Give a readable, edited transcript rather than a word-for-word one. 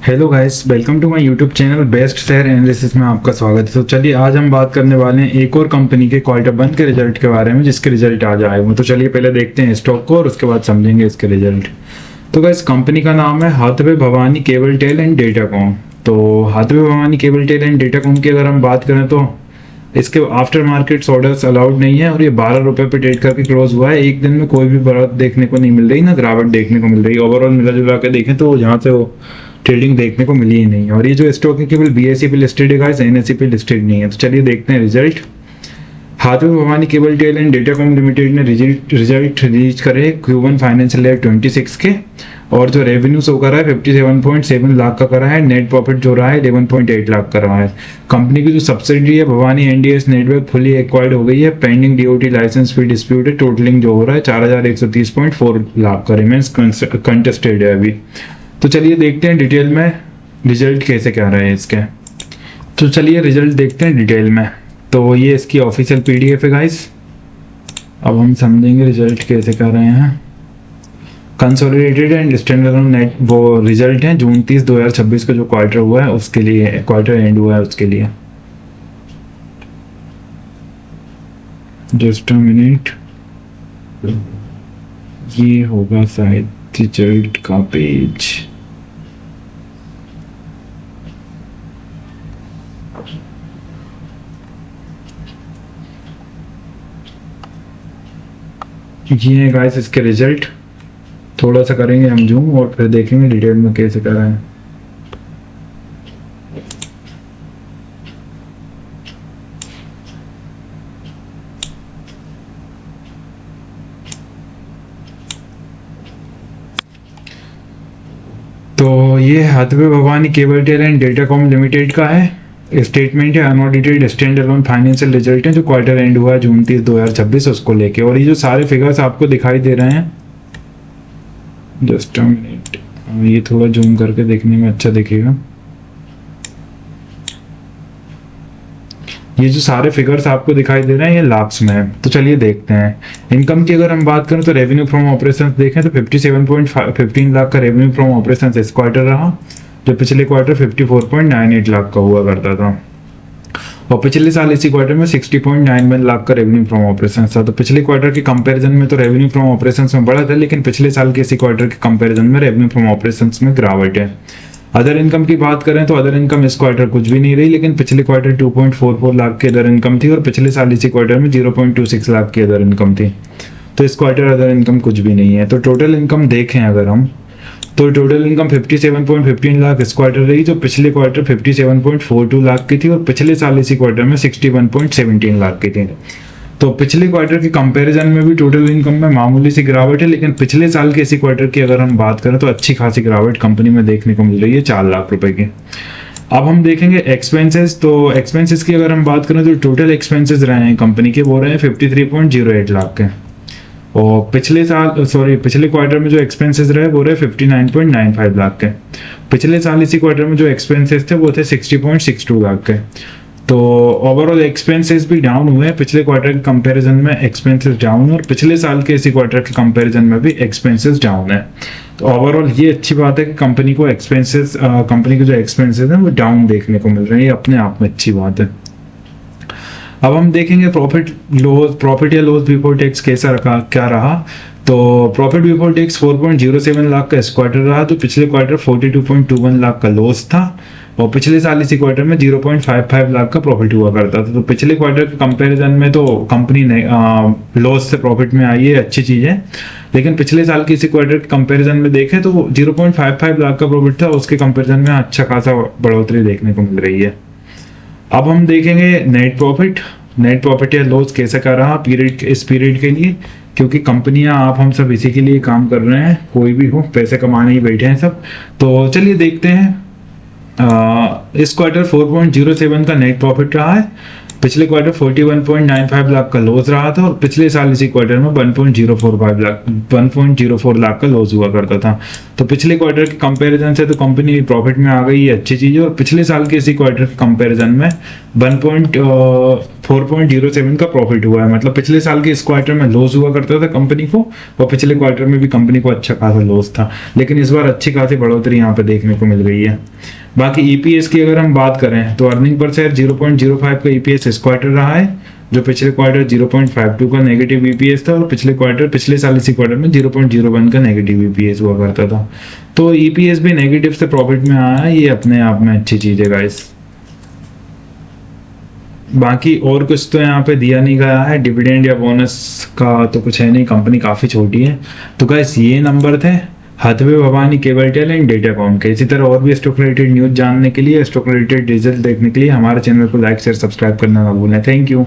Hello guys, welcome to my YouTube channel best share analysis में आपका स्वागत है। तो चलिए आज हम बात करने वाले हैं एक और कंपनी के क्वार्टर वन के रिजल्ट के बारे में, जिसके रिजल्ट आज आए हुए। तो चलिए पहले देखते हैं स्टॉक को और उसके बाद समझेंगे इसके रिजल्ट। तो गाइस कंपनी का नाम है Hathway Bhawani cable tell and datacom. तो Hathway Bhawani cable tell and datacom की अगर हम बात करें तो इसके आफ्टर मार्केट ऑर्डर्स अलाउड नहीं है और ये 12 रुपए पे ट्रेड करके क्लोज हुआ है। एक दिन में कोई भी बढ़त देखने को नहीं मिल रही, ना गिरावट देखने को मिल रही। ओवरऑल मिला जुला के देखें तो यहाँ से वो ट्रेडिंग देखने को मिली ही नहीं। और ये जो स्टॉक है केवल बीएसई पे लिस्टेड है गाइस, एनएसई पे लिस्टेड नहीं है। तो चलिए देखते हैं result. Hathway Bhawani cable tell and Datacom Limited ने रिजल्ट रिलीज करे Q1 फाइनेंशियल ईयर 26 के, और जो रेवेन्यू शो करा है 57.7 लाख का करा है। नेट प्रॉफिट जो रहा है 11.8 लाख का रहा है। कंपनी की जो सब्सिडी है Bhavani NDS network fully acquired हो गई है। पेंडिंग डीओटी लाइसेंस फी डिस्प्यूट है। टोटलिंग जो हो रहा है 4130.4 लाख का रिमेंस कंटेस्टेड है अभी। तो चलिए देखते हैं डिटेल में रिजल्ट कैसे क्या रहे हैं इसके। तो चलिए रिजल्ट देखते हैं डिटेल में। तो ये इसकी ऑफिशियल पीडीएफ है गाइस। अब हम समझेंगे रिजल्ट कैसे कर रहे हैं। कंसोलिडेटेड एंड स्टैंडअलोन नेट वो रिजल्ट है जून 30 2026 का जो क्वार्टर हुआ है उसके लिए, क्वार्टर एंड हुआ है उसके लिए। जस्ट अ मिनट, ये होगा शायद रिजल्ट का पेज। ये है गाइस इसके रिजल्ट। थोड़ा सा करेंगे हम जूम और फिर देखेंगे डिटेल में कैसे कर रहे हैं। तो ये Hathway Bhawani cable tell and Datacom Limited का है स्टेटमेंट है, unaudited standalone financial result है जो क्वार्टर एंड हुआ है जून 30 2026 उसको लेके। और ये जो सारे फिगर्स आपको दिखाई दे रहे हैं, जस्ट अ मिनट, ये थोड़ा जूम करके देखने में अच्छा दिखेगा। ये जो सारे फिगर्स आपको दिखाई दे रहे हैं ये लाख्स में है। तो चलिए देखते हैं इनकम की। अगर हम बात करें तो रेवेन्यू फ्रॉम ऑपरेशंस देखें तो 57.15 लाख का रेवेन्यू फ्रॉम ऑपरेशंस इस क्वार्टर रहा, जो पिछले क्वार्टर 54.98 लाख का हुआ करता था। और पिछले साल इसी क्वार्टर में 60.91 लाख का रेवेन्यू फ्रॉम ऑपरेशन था। तो पिछले क्वार्टर के कंपैरिजन में तो रेवेन्यू फ्रॉम ऑपरेशन में बढ़ा था, लेकिन पिछले साल के इसी क्वार्टर के कंपैरिजन में रेवेन्यू फ्रॉम ऑपरेशन में गिरावट है। अदर इनकम की बात करें तो अदर इनकम इस क्वार्टर कुछ भी नहीं रही, लेकिन पिछले क्वार्टर 2.44 लाख की अदर इनकम थी और पिछले साल इसी क्वार्टर में 0.26 लाख की अदर इनकम थी। तो इस क्वार्टर अदर इनकम कुछ भी नहीं है। तो टोटल इनकम देखें अगर हम, तो टोटल इनकम 57.15 लाख इस क्वार्टर रही, जो पिछले क्वार्टर 57.42 लाख की थी और पिछले साल इसी क्वार्टर में 61.17 लाख की थी। तो पिछले क्वार्टर के कंपैरिजन में भी टोटल इनकम में मामूली सी गिरावट है, लेकिन पिछले साल के इसी क्वार्टर की अगर हम बात करें तो अच्छी खासी गिरावट कंपनी में देखने को मिल रही है 4 लाख रुपए की। अब हम देखेंगे एक्सपेंसेस। तो एक्सपेंसेस की अगर हम बात करें तो टोटल एक्सपेंसेस रहे हैं कंपनी के, वो रहे हैं 53.08 लाख के। और पिछले क्वार्टर में जो एक्सपेंसेस रहे वो रहे 59.95 लाख के। पिछले साल इसी क्वार्टर में जो एक्सपेंसेस थे वो थे 60.62 लाख के। तो ओवरऑल एक्सपेंसेस भी डाउन हुए हैं पिछले क्वार्टर के कंपैरिजन में, एक्सपेंसेस डाउन, और पिछले साल के इसी क्वार्टर के कंपैरिजन में भी एक्सपेंसेस डाउन है। तो ओवरऑल ये अच्छी बात है कि कंपनी को एक्सपेंसेस, कंपनी के जो एक्सपेंसेस हैं वो डाउन देखने को मिल रहे हैं, ये अपने आप में अच्छी बात है। अब हम देखेंगे प्रॉफिट या लॉस बिफोर टैक्स कैसा रखा, क्या रहा। तो प्रॉफिट बिफोर टैक्स 4.07 लाख का इस क्वार्टर रहा, तो पिछले क्वार्टर 42.21 लाख का लॉस था और पिछले साल इसी क्वार्टर में 0.55 लाख का प्रॉफिट हुआ करता था। तो पिछले क्वार्टर के कंपैरिजन में तो कंपनी ने लॉस से प्रॉफिट में आई है, अच्छी चीज़ है। लेकिन पिछले साल के इसी क्वार्टर के कंपैरिजन में देखें तो 0.55 लाख का प्रॉफिट था, उसके कंपैरिजन में अच्छा खासा बढ़ोतरी देखने को मिल रही है। अब हम देखेंगे नेट प्रॉफिट या लॉस कैसे कर रहा इस पीरियड के लिए, क्योंकि कंपनियां आप हम सब इसी के लिए काम कर रहे हैं, कोई भी हो पैसे कमाने ही बैठे हैं सब। तो चलिए देखते हैं। इस क्वार्टर 4.07 का नेट प्रॉफिट रहा है, पिछले क्वार्टर 41.95 लाख का लॉस रहा था और पिछले साल इसी क्वार्टर में 1.04 लाख का लॉस हुआ करता था। तो पिछले क्वार्टर के कंपैरिजन से तो कंपनी प्रॉफिट में आ गई, ये अच्छी चीज़ है। और पिछले साल के इसी क्वार्टर के कंपैरिजन में 4.07 का प्रॉफिट हुआ है। मतलब पिछले साल के इस क्वार्टर में लॉस हुआ करता था कंपनी को, और पिछले क्वार्टर में भी कंपनी को अच्छा खासा लॉस था, लेकिन इस बार अच्छी खासी बढ़ोतरी यहाँ पे देखने को मिल गई है। बाकी ईपीएस की अगर हम बात करें तो अर्निंग पर शेयर 0.05 का ईपीएस इस क्वार्टर रहा है, जो पिछले क्वार्टर 0.52 का नेगेटिव ईपीएस था, और पिछले साल इसी क्वार्टर में 0.01 का नेगेटिव ईपीएस हुआ करता था। तो ईपीएस भी नेगेटिव से प्रॉफिट में आया है, ये अपने आप में अच्छी चीज है गाइस। बाकी और कुछ तो यहाँ पे दिया नहीं गया है, डिविडेंड या बोनस का तो कुछ है नहीं, कंपनी काफ़ी छोटी है। तो गाइस ये नंबर थे Hathway Bhawani cable tell and Datacom के। इसी तरह और भी स्टॉक रिलेटेड न्यूज़ जानने के लिए, स्टॉक रिलेटेड रिजल्ट देखने के लिए हमारे चैनल को लाइक शेयर सब्सक्राइब करना ना भूलें। Thank you.